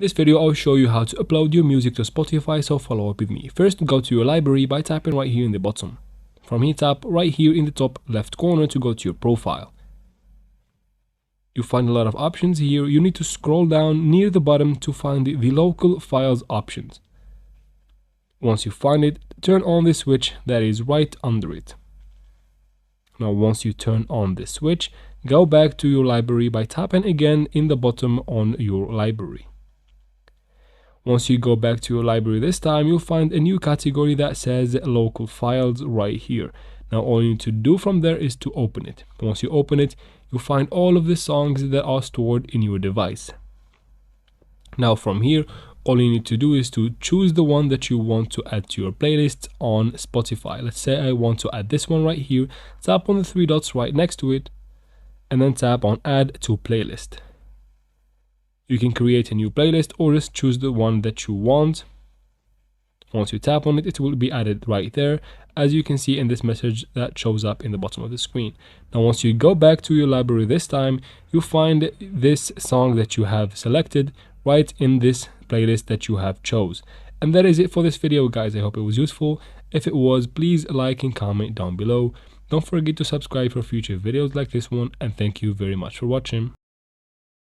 This video I'll show you how to upload your music to Spotify, so follow up with me. First, go to your library by tapping right here in the bottom. From here, tap right here in the top left corner to go to your profile. You find a lot of options here. You need to scroll down near the bottom to find the local files options. Once you find it, turn on the switch that is right under it. Now once you turn on this switch, go back to your library by tapping again in the bottom on your library. Once you go back to your library this time, you'll find a new category that says local files right here. Now all you need to do from there is to open it. Once you open it, you'll find all of the songs that are stored in your device. Now from here, all you need to do is to choose the one that you want to add to your playlist on Spotify. Let's say I want to add this one right here. Tap on the three dots right next to it and then tap on add to playlist. You can create a new playlist or just choose the one that you want. Once you tap on it, it will be added right there, as you can see in this message that shows up in the bottom of the screen. Now once you go back to your library this time, you'll find this song that you have selected right in this playlist that you have chose. And that is it for this video, guys. I hope it was useful. If it was, please like and comment down below. Don't forget to subscribe for future videos like this one, and thank you very much for watching.